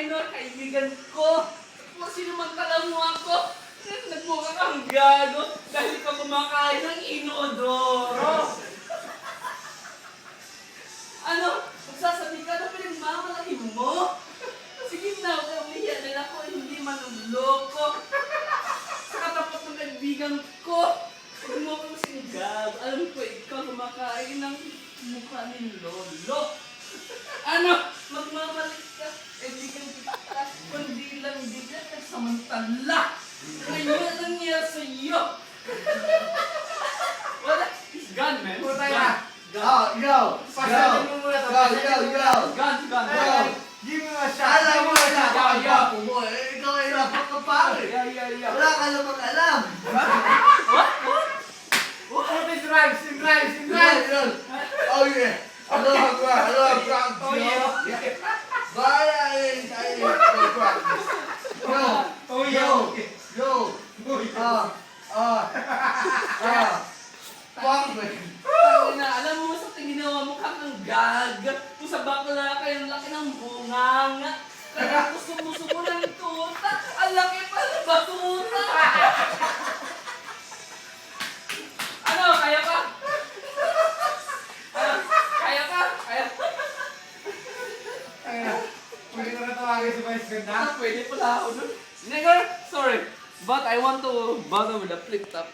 minor, kaibigan ko. Kung sinumantala mo ako, nagmukha kang gago dahil ka kumakain ng inodoro. Ano? Magsasabi ka na pinagmamalaki mo? Sige na, umihiya na ako, hindi manuloko. Sa katapat ng kaibigan ko, huwag mo akong sinigab. Alam ko, ikaw kumakain ng mukha ni Lolo. Ano? Magmamalik ka, kaibigan kita, kundi lang hindi ka nagsamantala. Ngayon ang niya sa'yo. Wala, it's gone, man. Puta It's na. gone. Oh, yo! Pasanin mo muna to. It's gone, it's gone. Give me a shot. Alam mo na. Yo. Mo, ikaw ay napakapangit. Yeah. Wala ka namang alam. What is drives? Yun. Oh yeah. Hello, practice. Oh, yeah. Bala rin tayo. Practice. Yo. Pangit. Alam mo sa ginawa mo kang gag. Kung sa bakla kayong laki ng bunganga. Kaya gusto mo ng tuta. Ang laki pa ng batuta. Ano? Kaya pa? Ano? Kaya pa? Pwede ko na tawagin si Vice Ganda. Pwede pala ako dun. Nigger, sorry. But I want to bother with the flip top.